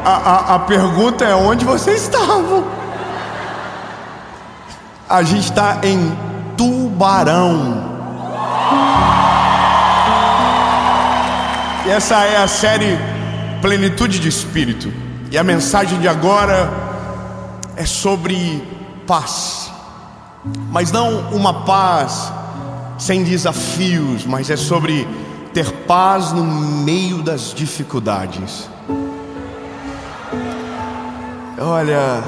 A pergunta é: onde vocês estavam? A gente está em Tubarão. E essa é a série Plenitude de Espírito. E a mensagem de agora é sobre paz. Mas não uma paz sem desafios, mas é sobre ter paz no meio das dificuldades. Olha,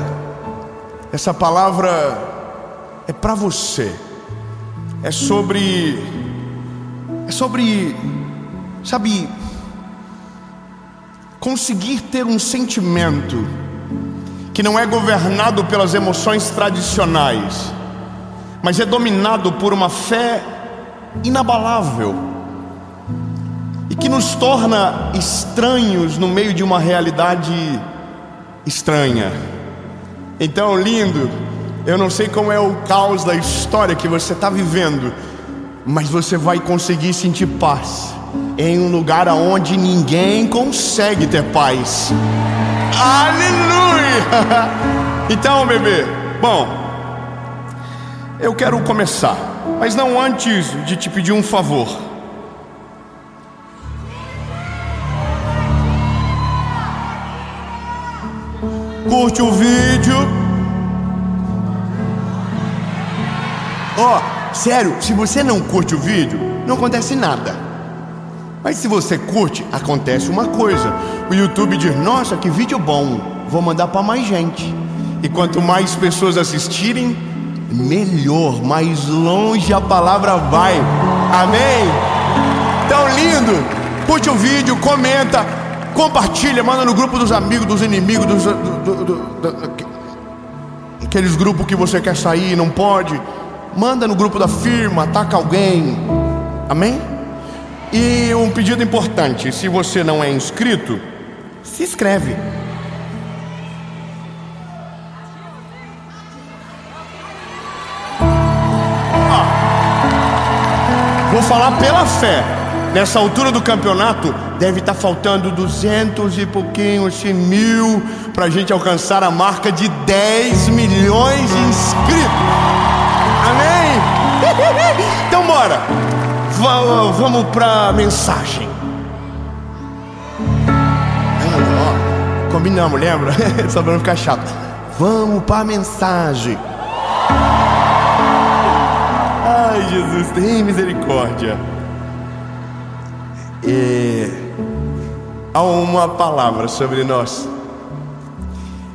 essa palavra é para você. É sobre, sabe, conseguir ter um sentimento que não é governado pelas emoções tradicionais, mas é dominado por uma fé inabalável e que nos torna estranhos no meio de uma realidade estranha. Então, lindo, eu não sei como é o caos da história que você está vivendo, mas você vai conseguir sentir paz em um lugar onde ninguém consegue ter paz. Aleluia! Então, bebê, bom, eu quero começar, mas não antes de te pedir um favor. Curte o vídeo. Ó, sério, se você não curte o vídeo, não acontece nada. Mas se você curte, acontece uma coisa. O YouTube diz: nossa, que vídeo bom, vou mandar para mais gente. E quanto mais pessoas assistirem, melhor, mais longe a palavra vai. Amém? Então, lindo, curte o vídeo, comenta, compartilha, manda no grupo dos amigos, dos inimigos, aqueles grupos que você quer sair e não pode. Manda no grupo da firma, ataca alguém. Amém? E um pedido importante: se você não é inscrito, se inscreve. Vou falar pela fé. Nessa altura do campeonato, deve estar faltando 200 e pouquinho, 100.000 para a gente alcançar a marca de 10 milhões de inscritos. Amém? Então bora. Vamos para a mensagem. Combinamos, lembra? Só para não ficar chato. Vamos para a mensagem. Ai, Jesus, tem misericórdia. Há uma palavra sobre nós.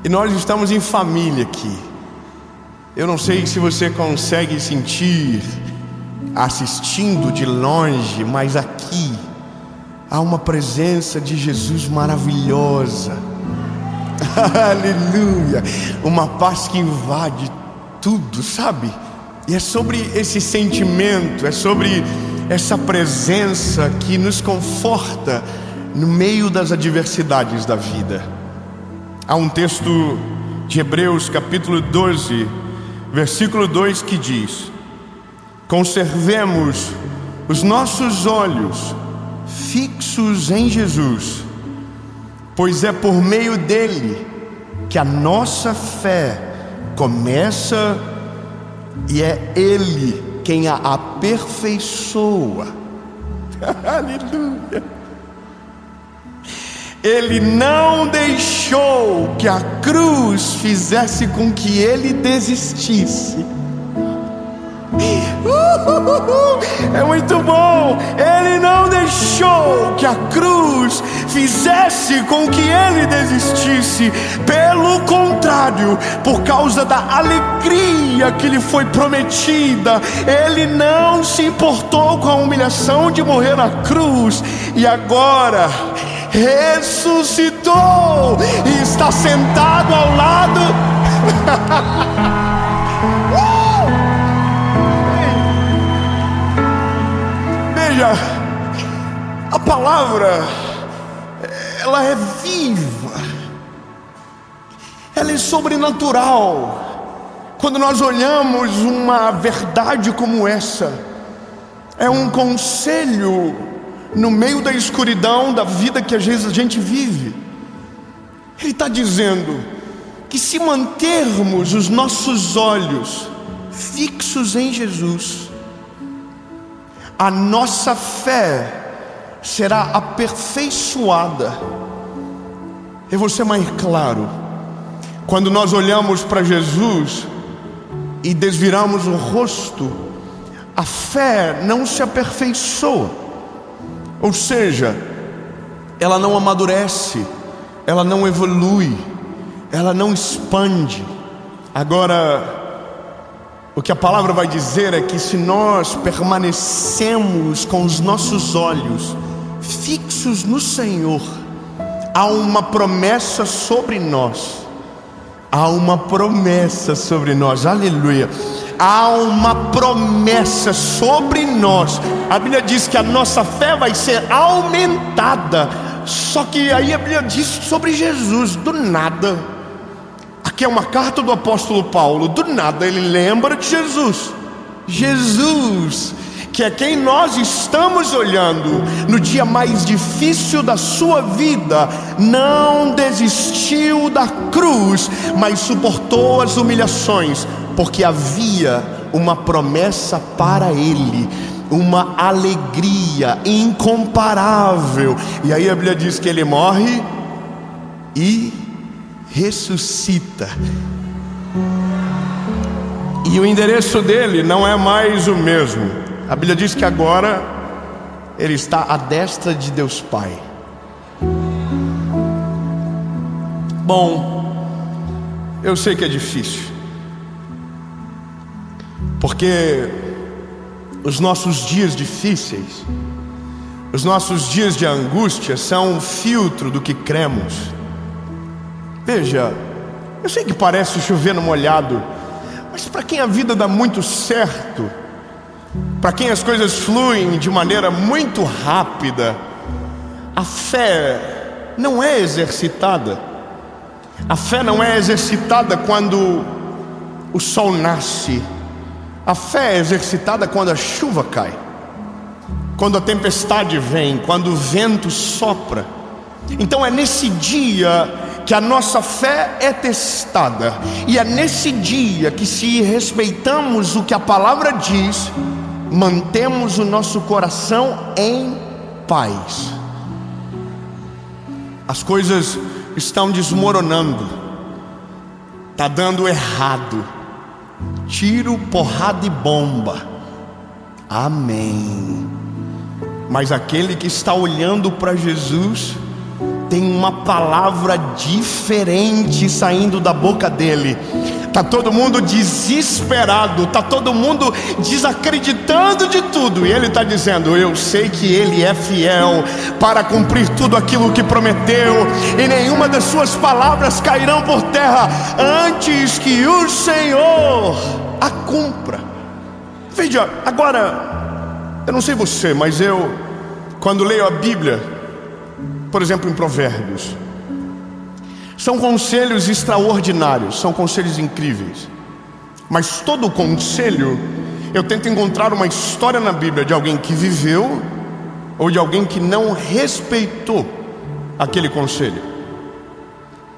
E nós estamos em família aqui. Eu não sei se você consegue sentir assistindo de longe, mas aqui há uma presença de Jesus maravilhosa. Aleluia. Uma paz que invade tudo, sabe? E é sobre esse sentimento, é sobre essa presença que nos conforta no meio das adversidades da vida. Há um texto de Hebreus capítulo 12, versículo 2 que diz: conservemos os nossos olhos fixos em Jesus, pois é por meio dele que a nossa fé começa e é ele quem a aperfeiçoa. Aleluia. Ele não deixou que a cruz fizesse com que ele desistisse. É muito bom. Ele não deixou que a cruz fizesse com que ele desistisse. Pelo contrário, por causa da alegria que lhe foi prometida, ele não se importou com a humilhação de morrer na cruz. E agora ressuscitou e está sentado ao lado Veja, a palavra, ela é viva, ela é sobrenatural. Quando nós olhamos uma verdade como essa, é um conselho no meio da escuridão da vida que às vezes a gente vive. Ele está dizendo que se mantermos os nossos olhos fixos em Jesus, a nossa fé será aperfeiçoada. Eu vou ser mais claro: quando nós olhamos para Jesus e desviramos o rosto, a fé não se aperfeiçoa, ou seja, ela não amadurece, ela não evolui, ela não expande. Agora, o que a palavra vai dizer é que se nós permanecemos com os nossos olhos fixos no Senhor, há uma promessa sobre nós. Há uma promessa sobre nós, aleluia. Há uma promessa sobre nós. A Bíblia diz que a nossa fé vai ser aumentada. Só que aí a Bíblia diz sobre Jesus, do nada. Aqui é uma carta do apóstolo Paulo. Do nada ele lembra de Jesus. Jesus, que é quem nós estamos olhando no dia mais difícil da sua vida, não desistiu da cruz, mas suportou as humilhações, porque havia uma promessa para ele, uma alegria incomparável. E aí a Bíblia diz que ele morre e ressuscita. E o endereço dele não é mais o mesmo. A Bíblia diz que agora ele está à destra de Deus Pai. Bom, eu sei que é difícil, porque os nossos dias difíceis, os nossos dias de angústia são um filtro do que cremos. Veja, eu sei que parece chover no molhado, mas para quem a vida dá muito certo, para quem as coisas fluem de maneira muito rápida, a fé não é exercitada. A fé não é exercitada quando o sol nasce. A fé é exercitada quando a chuva cai, quando a tempestade vem, quando o vento sopra. Então é nesse dia que a nossa fé é testada. E é nesse dia que, se respeitamos o que a palavra diz, mantemos o nosso coração em paz. As coisas estão desmoronando, está dando errado, tiro, porrada e bomba, amém. Mas aquele que está olhando para Jesus tem uma palavra diferente saindo da boca dele. Está todo mundo desesperado, está todo mundo desacreditando de tudo, e ele está dizendo: eu sei que ele é fiel para cumprir tudo aquilo que prometeu, e nenhuma das suas palavras cairão por terra antes que o Senhor a cumpra. Veja, agora, eu não sei você, mas eu, quando leio a Bíblia, por exemplo em Provérbios, são conselhos extraordinários, são conselhos incríveis. Mas todo conselho, eu tento encontrar uma história na Bíblia de alguém que viveu, ou de alguém que não respeitou aquele conselho.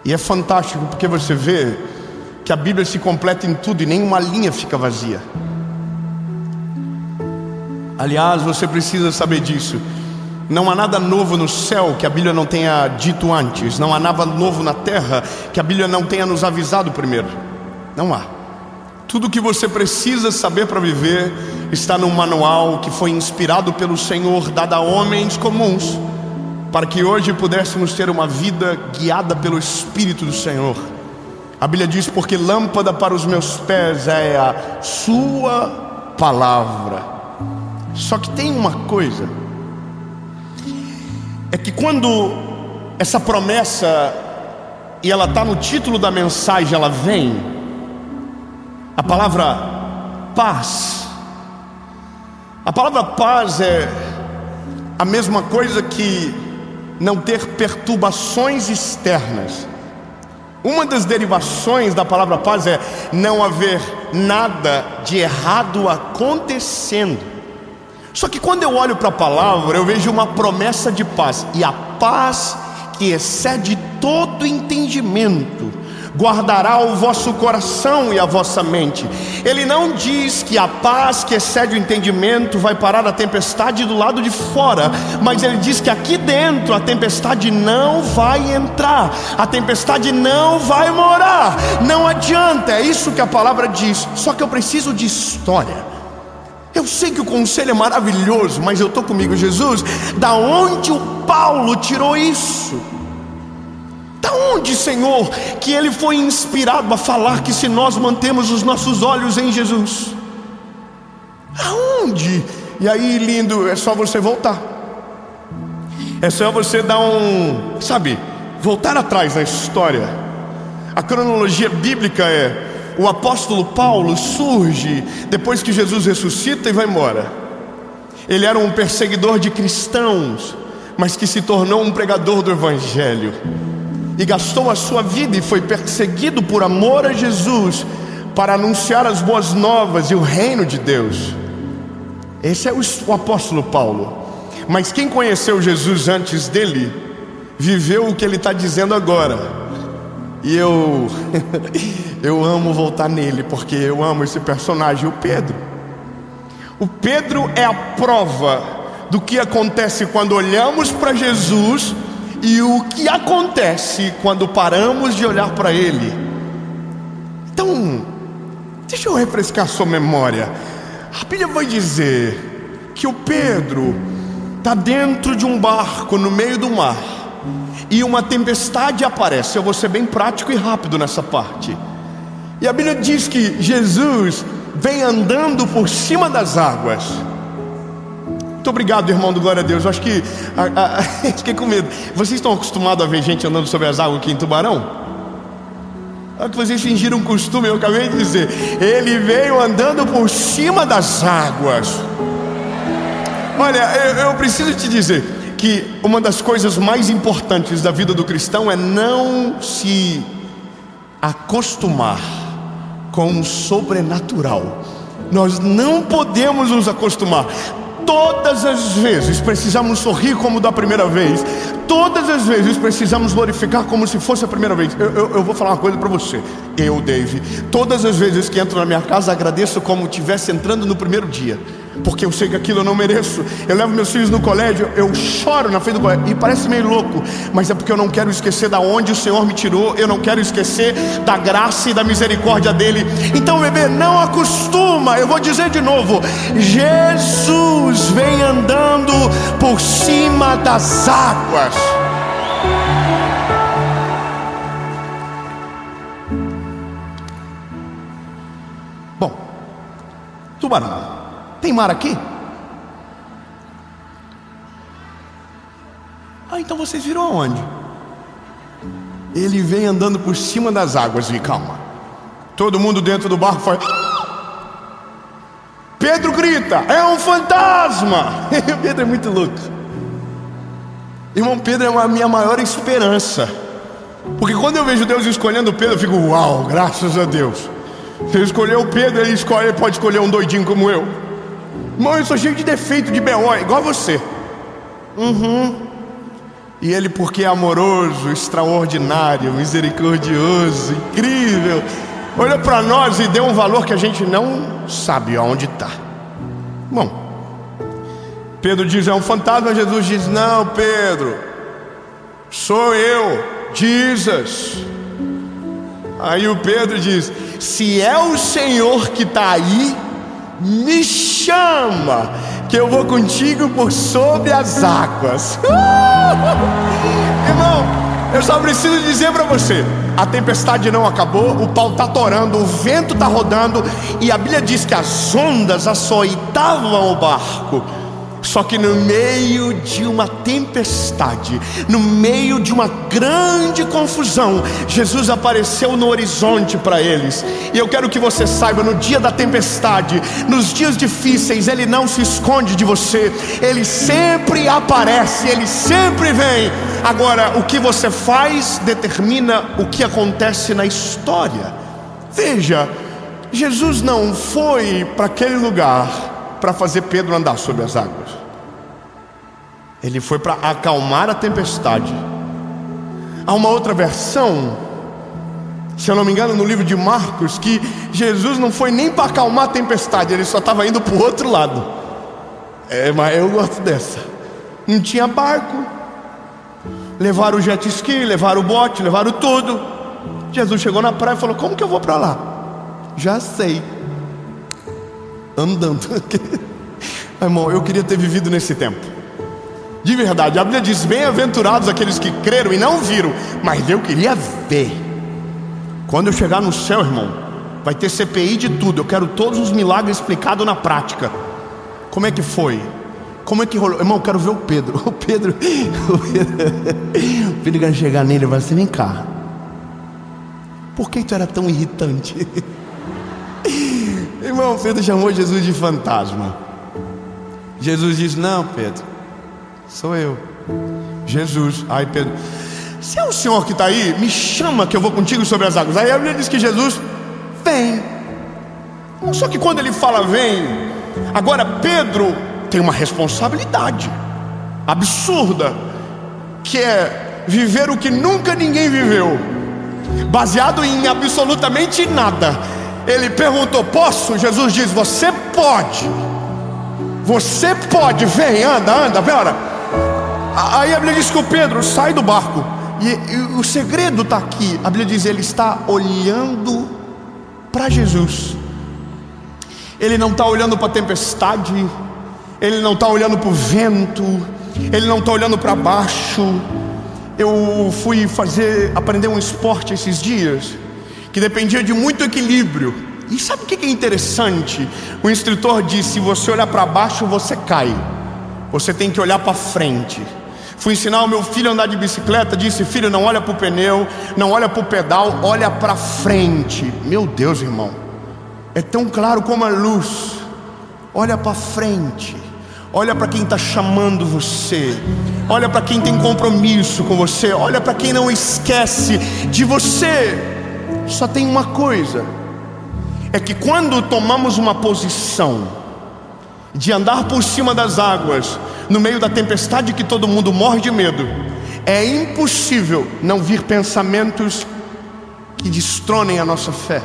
E é fantástico, porque você vê que a Bíblia se completa em tudo e nenhuma linha fica vazia. Aliás, você precisa saber disso. Não há nada novo no céu que a Bíblia não tenha dito antes. Não há nada novo na terra que a Bíblia não tenha nos avisado primeiro. Não há. Tudo que você precisa saber para viver está num manual que foi inspirado pelo Senhor, dado a homens comuns, para que hoje pudéssemos ter uma vida guiada pelo Espírito do Senhor. A Bíblia diz: porque lâmpada para os meus pés é a sua palavra. Só que tem uma coisa, é que quando essa promessa, e ela está no título da mensagem, ela vem, a palavra paz. A palavra paz é a mesma coisa que não ter perturbações externas. Uma das derivações da palavra paz é não haver nada de errado acontecendo. Só que quando eu olho para a palavra, eu vejo uma promessa de paz. E a paz que excede todo entendimento guardará o vosso coração e a vossa mente. Ele não diz que a paz que excede o entendimento vai parar a tempestade do lado de fora, mas ele diz que aqui dentro a tempestade não vai entrar, a tempestade não vai morar. Não adianta, é isso que a palavra diz. Só que eu preciso de história. Eu sei que o conselho é maravilhoso, mas eu estou comigo, Jesus, da onde o Paulo tirou isso? Da onde, Senhor, que ele foi inspirado a falar que se nós mantemos os nossos olhos em Jesus? Aonde? E aí, lindo, é só você voltar. É só você dar voltar atrás na história. A cronologia bíblica é: o apóstolo Paulo surge depois que Jesus ressuscita e vai embora. Ele era um perseguidor de cristãos, mas que se tornou um pregador do evangelho, e gastou a sua vida e foi perseguido por amor a Jesus, para anunciar as boas novas e o reino de Deus. Esse é o apóstolo Paulo. Mas quem conheceu Jesus antes dele, viveu o que ele está dizendo agora. E eu amo voltar nele, porque eu amo esse personagem, o Pedro. O Pedro é a prova do que acontece quando olhamos para Jesus e o que acontece quando paramos de olhar para Ele. Então, deixa eu refrescar sua memória. A Bíblia vai dizer que o Pedro está dentro de um barco no meio do mar, e uma tempestade aparece. Eu vou ser bem prático e rápido nessa parte. E a Bíblia diz que Jesus vem andando por cima das águas. Muito obrigado, irmão do Glória a Deus. Eu acho que fiquei com medo. Vocês estão acostumados a ver gente andando sobre as águas aqui em Tubarão? É que vocês fingiram um costume. Eu acabei de dizer, ele veio andando por cima das águas. Olha, eu preciso te dizer que uma das coisas mais importantes da vida do cristão é não se acostumar com o sobrenatural. Nós não podemos nos acostumar. Todas as vezes precisamos sorrir como da primeira vez. Todas as vezes precisamos glorificar como se fosse a primeira vez. Eu vou falar uma coisa para você. Dave, todas as vezes que entro na minha casa, agradeço como se estivesse entrando no primeiro dia, porque eu sei que aquilo eu não mereço. Eu levo meus filhos no colégio, eu choro na frente do colégio, e parece meio louco, mas é porque eu não quero esquecer da onde o Senhor me tirou. Eu não quero esquecer da graça e da misericórdia dele. Então, bebê, não acostuma. Eu vou dizer de novo: Jesus vem andando por cima das águas. Bom, Tubarão, tem mar aqui? Então vocês viram aonde? Ele vem andando por cima das águas. E calma, todo mundo dentro do barco faz... Pedro grita: é um fantasma! Pedro é muito louco. Irmão, Pedro é a minha maior esperança, porque quando eu vejo Deus escolhendo Pedro, eu fico: uau, graças a Deus. Se ele escolheu Pedro, ele pode escolher um doidinho como eu. Irmão, eu sou cheio de defeito, de B.O., igual a você. E ele, porque é amoroso, extraordinário, misericordioso, incrível, olha para nós e deu um valor que a gente não sabe aonde está. Bom, Pedro diz: é um fantasma. Jesus diz: não, Pedro, sou eu, Jesus. Aí o Pedro diz: se é o Senhor que está aí, me chama, que eu vou contigo por sobre as águas. Irmão, eu só preciso dizer para você: a tempestade não acabou, o pau está torando, o vento está rodando, e a Bíblia diz que as ondas açoitavam o barco. Só que no meio de uma tempestade, no meio de uma grande confusão, Jesus apareceu no horizonte para eles. E eu quero que você saiba: no dia da tempestade, nos dias difíceis, Ele não se esconde de você. Ele sempre aparece, Ele sempre vem. Agora, o que você faz determina o que acontece na história. Veja, Jesus não foi para aquele lugar para fazer Pedro andar sobre as águas. Ele foi para acalmar a tempestade Há uma outra versão, se eu não me engano, no livro de Marcos, que Jesus não foi nem para acalmar a tempestade, ele só estava indo para o outro lado. Mas eu gosto dessa. Não tinha barco, levaram o jet ski, levaram o bote, levaram tudo. Jesus chegou na praia e falou: como que eu vou para lá? Já sei, andando. Irmão, eu queria ter vivido nesse tempo, de verdade. A Bíblia diz: bem-aventurados aqueles que creram e não viram, mas eu queria ver. Quando eu chegar no céu, irmão, vai ter CPI de tudo. Eu quero todos os milagres explicados na prática. Como é que foi? Como é que rolou? Irmão, eu quero ver o Pedro. O Pedro quer chegar nele e vai assim: vem cá, por que tu era tão irritante? Irmão, Pedro chamou Jesus de fantasma. Jesus disse: não, Pedro, sou eu. Jesus, ai Pedro, se é o Senhor que está aí, me chama que eu vou contigo sobre as águas. Aí a Bíblia diz que Jesus vem. Só que quando ele fala vem, agora Pedro tem uma responsabilidade absurda, que é viver o que nunca ninguém viveu, baseado em absolutamente nada. Ele perguntou: posso? Jesus diz: você pode. Você pode, vem, anda, bora. Aí a Bíblia diz que o Pedro sai do barco, e o segredo está aqui. A Bíblia diz: ele está olhando para Jesus. Ele não está olhando para a tempestade, ele não está olhando para o vento, ele não está olhando para baixo. Eu fui aprender um esporte esses dias, que dependia de muito equilíbrio. E sabe o que é interessante? O instrutor disse: se você olhar para baixo, você cai. Você tem que olhar para frente. Fui ensinar o meu filho a andar de bicicleta. Disse: filho, não olha para o pneu, não olha para o pedal, olha para frente. Meu Deus, irmão, é tão claro como a luz. Olha para frente. Olha para quem está chamando você. Olha para quem tem compromisso com você. Olha para quem não esquece de você. Só tem uma coisa: é que quando tomamos uma posição de andar por cima das águas, no meio da tempestade que todo mundo morre de medo, é impossível não vir pensamentos que destronem a nossa fé.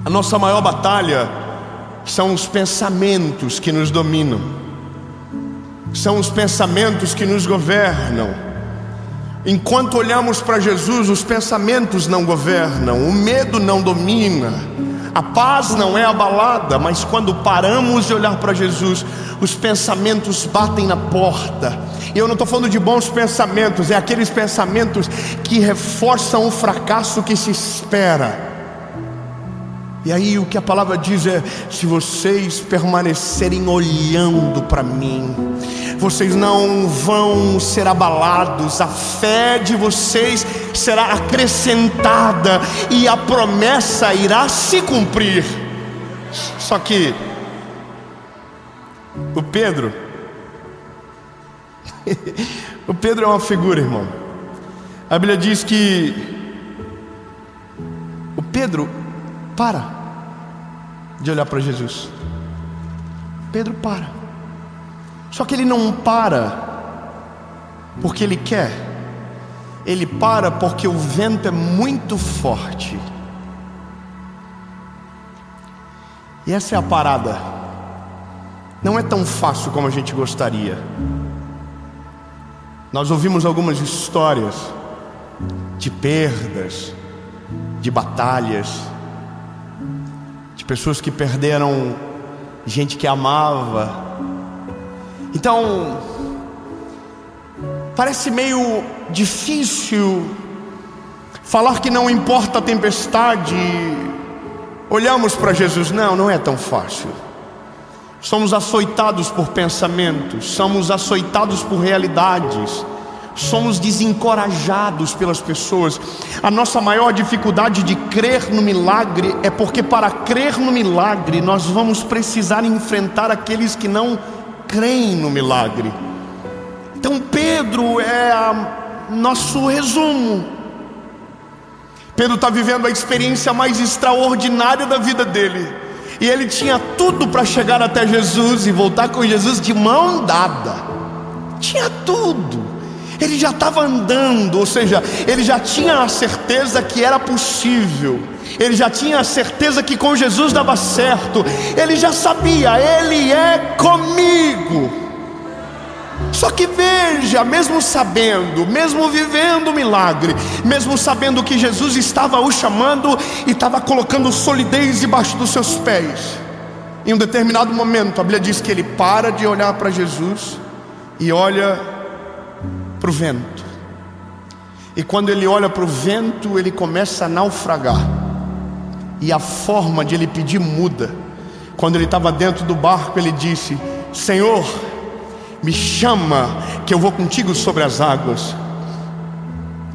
A nossa maior batalha são os pensamentos que nos dominam, são os pensamentos que nos governam. Enquanto olhamos para Jesus, os pensamentos não governam, o medo não domina, a paz não é abalada. Mas quando paramos de olhar para Jesus, os pensamentos batem na porta. E eu não estou falando de bons pensamentos, é aqueles pensamentos que reforçam o fracasso que se espera. E aí o que a palavra diz é: se vocês permanecerem olhando para mim, vocês não vão ser abalados, a fé de vocês será acrescentada e a promessa irá se cumprir. Só que o Pedro é uma figura, irmão. A Bíblia diz que o Pedro para de olhar para Jesus. Pedro para. Só que ele não para porque ele quer. Ele para porque o vento é muito forte. E essa é a parada. Não é tão fácil como a gente gostaria. Nós ouvimos algumas histórias de perdas, de batalhas, de pessoas que perderam gente que amava. Então, parece meio difícil falar que não importa a tempestade. Olhamos para Jesus. Não é tão fácil. Somos açoitados por pensamentos, somos açoitados por realidades, somos desencorajados pelas pessoas. A nossa maior dificuldade de crer no milagre é porque para crer no milagre nós vamos precisar enfrentar aqueles que não creem no milagre. Então Pedro é nosso resumo. Pedro está vivendo a experiência mais extraordinária da vida dele, e ele tinha tudo para chegar até Jesus e voltar com Jesus de mão dada. Tinha tudo. ele já estava andando, ou seja, ele já tinha a certeza que era possível, ele já tinha a certeza que com Jesus dava certo, ele já sabia, ele é comigo. Só que veja, mesmo sabendo, mesmo vivendo o milagre, mesmo sabendo que Jesus estava o chamando e estava colocando solidez debaixo dos seus pés, em um determinado momento a Bíblia diz que ele para de olhar para Jesus e olha para o vento. E quando ele olha para o vento, ele começa a naufragar. E a forma de ele pedir muda. Quando ele estava dentro do barco, ele disse: Senhor, me chama que eu vou contigo sobre as águas.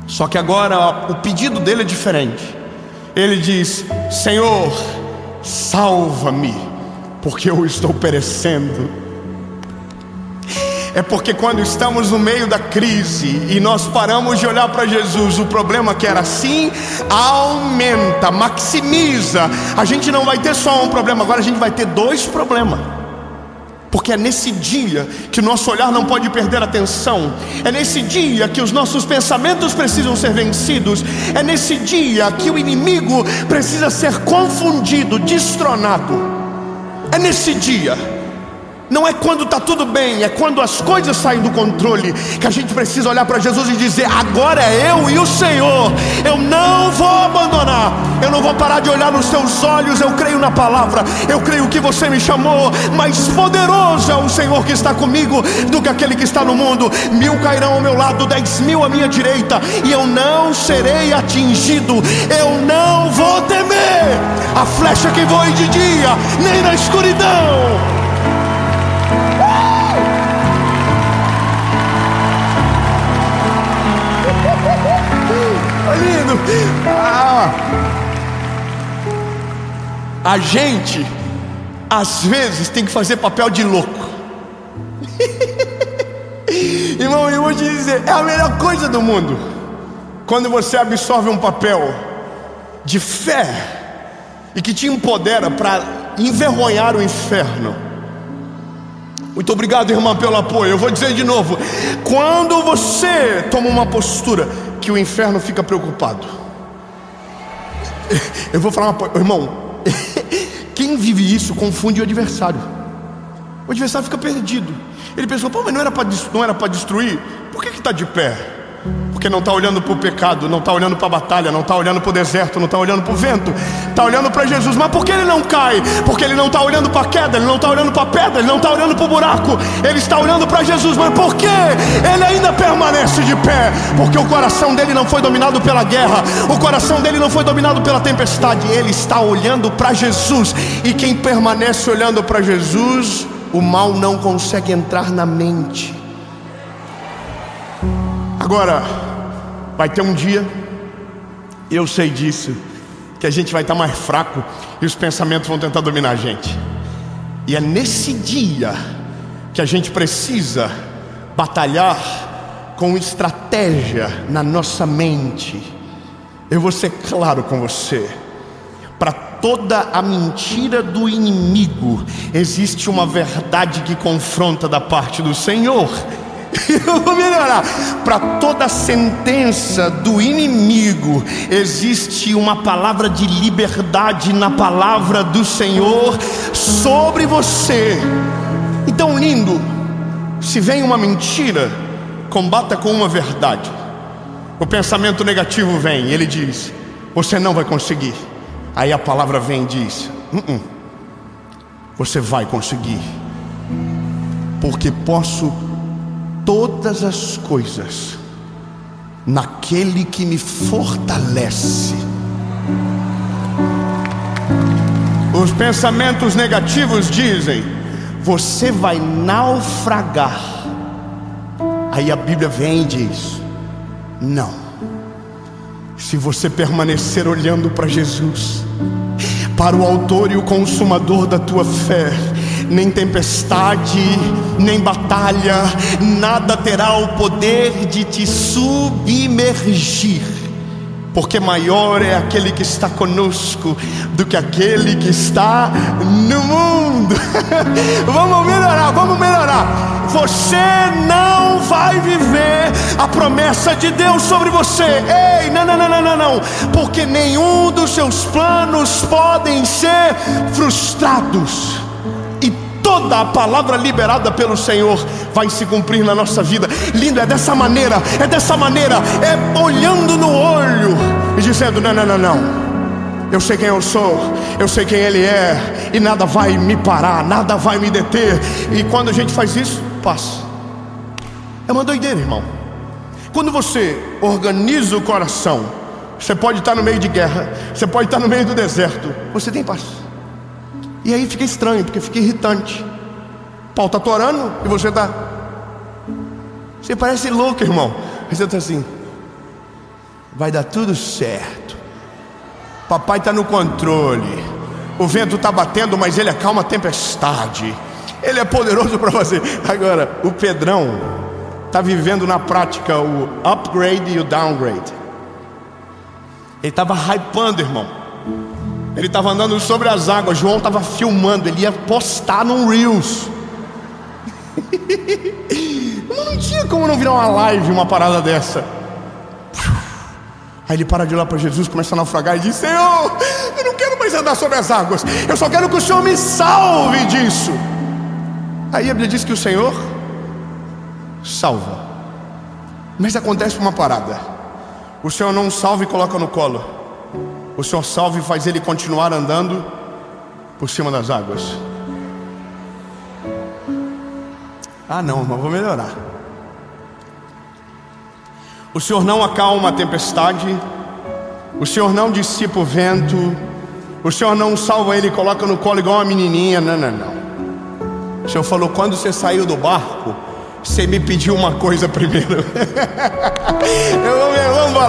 Só que agora o pedido dele é diferente. Ele diz: Senhor, salva-me, porque eu estou perecendo. É porque quando estamos no meio da crise e nós paramos de olhar para Jesus, o problema que era assim aumenta, maximiza. A gente não vai ter só um problema, agora a gente vai ter dois problemas. Porque é nesse dia que o nosso olhar não pode perder a atenção. É nesse dia que os nossos pensamentos precisam ser vencidos. É nesse dia que o inimigo precisa ser confundido, destronado. É nesse dia. Não é quando está tudo bem, é quando as coisas saem do controle, que a gente precisa olhar para Jesus e dizer: agora é eu e o Senhor, eu não vou abandonar, eu não vou parar de olhar nos teus olhos. Eu creio na palavra, eu creio que você me chamou, mas poderoso é o Senhor que está comigo do que aquele que está no mundo. 1000 cairão ao meu lado, 10.000 à minha direita, e eu não serei atingido. Eu não vou temer a flecha que voe de dia, nem na escuridão. Lindo. A gente às vezes tem que fazer papel de louco. Irmão, eu vou te dizer, é a melhor coisa do mundo quando você absorve um papel de fé e que te empodera para envergonhar o inferno. Muito obrigado, irmã, pelo apoio. Eu vou dizer de novo: quando você toma uma postura que o inferno fica preocupado. Eu vou falar uma coisa, irmão. Quem vive isso confunde o adversário. O adversário fica perdido. Ele pensou: pô, mas não era para destruir? Por que está de pé? Porque não está olhando para o pecado, não está olhando para a batalha, não está olhando para o deserto, não está olhando para o vento, está olhando para Jesus. Mas por que ele não cai? Porque ele não está olhando para a queda, ele não está olhando para a pedra, ele não está olhando para o buraco, ele está olhando para Jesus. Mas por que ele ainda permanece de pé? Porque o coração dele não foi dominado pela guerra, o coração dele não foi dominado pela tempestade, ele está olhando para Jesus. E quem permanece olhando para Jesus, o mal não consegue entrar na mente. Agora, vai ter um dia, eu sei disso, que a gente vai estar mais fraco e os pensamentos vão tentar dominar a gente. E é nesse dia que a gente precisa batalhar com estratégia na nossa mente. Eu vou ser claro com você: para toda a mentira do inimigo existe uma verdade que confronta da parte do Senhor. Eu vou melhorar. Para toda sentença do inimigo existe uma palavra de liberdade na palavra do Senhor sobre você. Então, lindo, se vem uma mentira, combata com uma verdade. O pensamento negativo vem, ele diz: você não vai conseguir. Aí a palavra vem e diz: você vai conseguir, porque posso todas as coisas naquele que me fortalece. Os pensamentos negativos dizem: você vai naufragar. Aí a Bíblia vem e diz: não, se você permanecer olhando para Jesus, para o autor e o consumador da tua fé, nem tempestade, nem batalha, nada terá o poder de te submergir, porque maior é aquele que está conosco do que aquele que está no mundo. Vamos melhorar. Você não vai viver a promessa de Deus sobre você. Ei, não, porque nenhum dos seus planos podem ser frustrados. E toda a palavra liberada pelo Senhor vai se cumprir na nossa vida. Lindo, é dessa maneira, é olhando no olho e dizendo: não. Eu sei quem eu sou, eu sei quem Ele é, e nada vai me parar, nada vai me deter. E quando a gente faz isso, passa. É uma doideira, irmão. Quando você organiza o coração, você pode estar no meio de guerra, você pode estar no meio do deserto, você tem paz. E aí fica estranho, porque fica irritante. Paulo está orando e você está... Você parece louco, irmão. Você está assim: vai dar tudo certo, papai está no controle, o vento está batendo, mas ele acalma a tempestade, ele é poderoso para fazer. Agora, o Pedrão está vivendo na prática o upgrade e o downgrade. Ele estava hypando, irmão. Ele estava andando sobre as águas. João estava filmando, ele ia postar num Reels. Não tinha como não virar uma live, uma parada dessa. Aí ele para de olhar para Jesus, começa a naufragar e diz: Senhor, eu não quero mais andar sobre as águas, eu só quero que o Senhor me salve disso. Aí a Bíblia diz que o Senhor salva. Mas acontece uma parada: o Senhor não salva e coloca no colo, o Senhor salva e faz ele continuar andando por cima das águas. Ah não, mas vou melhorar. O Senhor não acalma a tempestade, o Senhor não dissipa o vento, o Senhor não salva ele e coloca no colo igual uma menininha. Não. O Senhor falou: quando você saiu do barco, você me pediu uma coisa primeiro.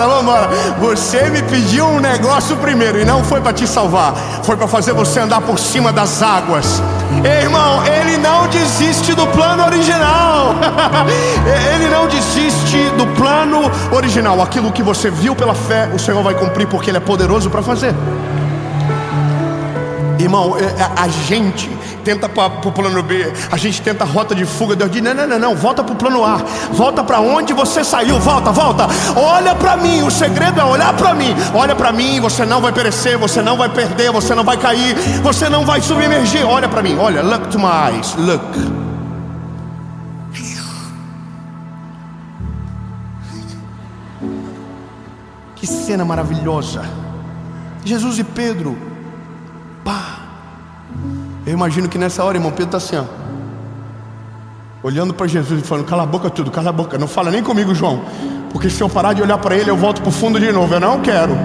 Vamos embora. Você me pediu um negócio primeiro, e não foi para te salvar, foi para fazer você andar por cima das águas. Ei, irmão, Ele não desiste do plano original. Ele não desiste do plano original. Aquilo que você viu pela fé, o Senhor vai cumprir, porque Ele é poderoso para fazer. Irmão, a gente tenta para o plano B, a gente tenta a rota de fuga. Deus diz: não, volta para o plano A, volta para onde você saiu, volta, olha para mim. O segredo é olhar para mim. Olha para mim, você não vai perecer, você não vai perder, você não vai cair, você não vai submergir. Olha para mim, olha, look to my eyes, look. Que cena maravilhosa. Jesus e Pedro. Eu imagino que nessa hora, irmão, Pedro está assim, ó, olhando para Jesus e falando: cala a boca tudo, cala a boca, não fala nem comigo, João, porque se eu parar de olhar para ele, eu volto para o fundo de novo. Eu não quero,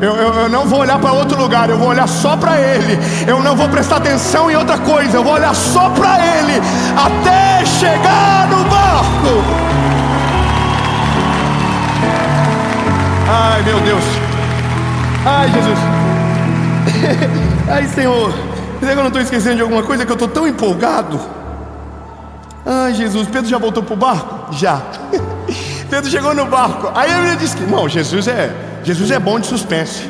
eu não vou olhar para outro lugar, eu vou olhar só para ele. Eu não vou prestar atenção em outra coisa, eu vou olhar só para ele, até chegar no barco. Ai, meu Deus. Ai, Jesus. Ai, Senhor. Será que eu não estou esquecendo de alguma coisa, que eu estou tão empolgado? Ai, Jesus. Pedro já voltou para o barco? Já. Pedro chegou no barco. Aí a Bíblia diz que, irmão, Jesus é bom de suspense.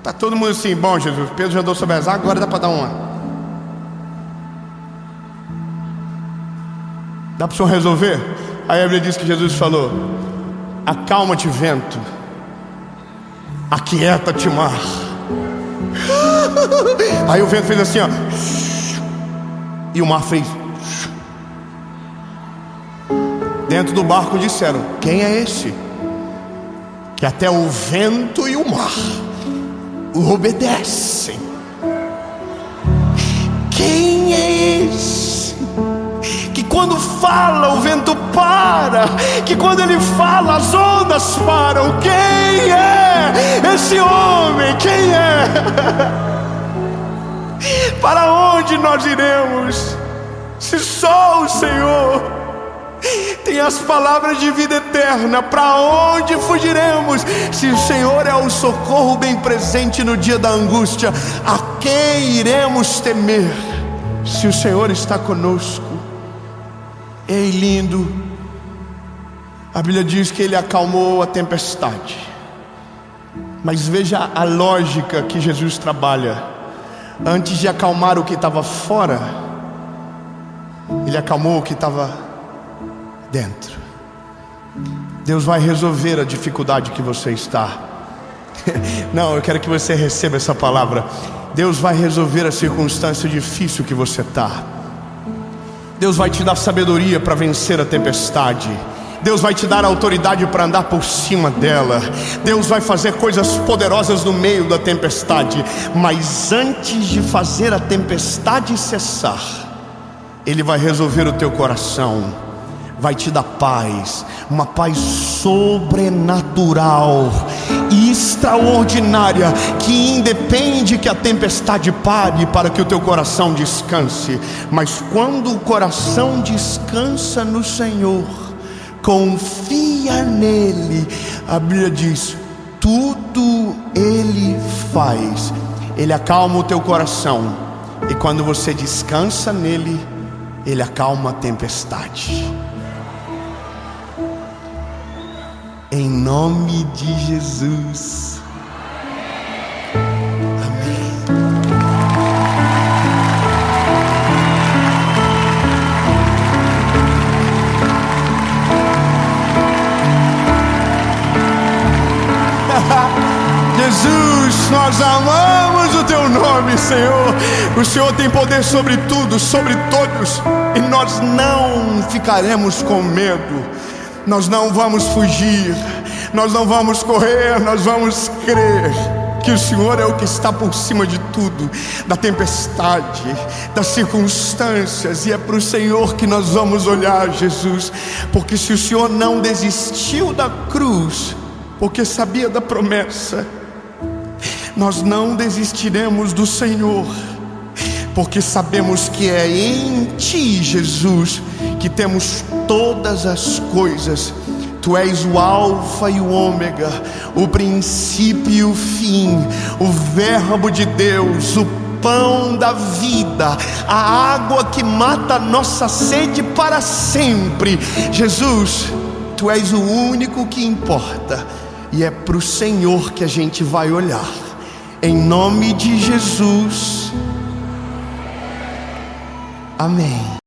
Tá todo mundo assim: bom, Jesus, Pedro já andou sobre as águas, agora dá para dar uma. Dá para o Senhor resolver? Aí a Bíblia diz que Jesus falou: acalma-te, vento, aquieta-te, mar. Aí o vento fez assim, ó, e o mar fez. Dentro do barco disseram: quem é esse que até o vento e o mar o obedecem? Quem é esse que quando fala o vento para, que quando ele fala as ondas param? Quem é esse homem? Quem é? Para onde nós iremos, se só o Senhor tem as palavras de vida eterna? Para onde fugiremos, se o Senhor é o socorro bem presente no dia da angústia? A quem iremos temer, se o Senhor está conosco? Ei, lindo, a Bíblia diz que Ele acalmou a tempestade. Mas veja a lógica que Jesus trabalha. Antes de acalmar o que estava fora, Ele acalmou o que estava dentro. Deus vai resolver a dificuldade que você está. Não, eu quero que você receba essa palavra. Deus vai resolver a circunstância difícil que você está. Deus vai te dar sabedoria para vencer a tempestade. Deus vai te dar autoridade para andar por cima dela. Deus vai fazer coisas poderosas no meio da tempestade. Mas antes de fazer a tempestade cessar, Ele vai resolver o teu coração, vai te dar paz, uma paz sobrenatural e extraordinária, que independe que a tempestade pare para que o teu coração descanse. Mas quando o coração descansa no Senhor, confia nele, a Bíblia diz, tudo Ele faz. Ele acalma o teu coração, e quando você descansa nele, Ele acalma a tempestade. Em nome de Jesus. Amém. Jesus, nós amamos o Teu nome, Senhor. O Senhor tem poder sobre tudo, sobre todos, e nós não ficaremos com medo. Nós não vamos fugir, nós não vamos correr, nós vamos crer que o Senhor é o que está por cima de tudo, da tempestade, das circunstâncias, e é para o Senhor que nós vamos olhar, Jesus, porque se o Senhor não desistiu da cruz, porque sabia da promessa, nós não desistiremos do Senhor, porque sabemos que é em Ti, Jesus, que temos todas as coisas. Tu és o alfa e o ômega, o princípio e o fim, o verbo de Deus, o pão da vida, a água que mata a nossa sede para sempre. Jesus, Tu és o único que importa, e é para o Senhor que a gente vai olhar. Em nome de Jesus. Amém.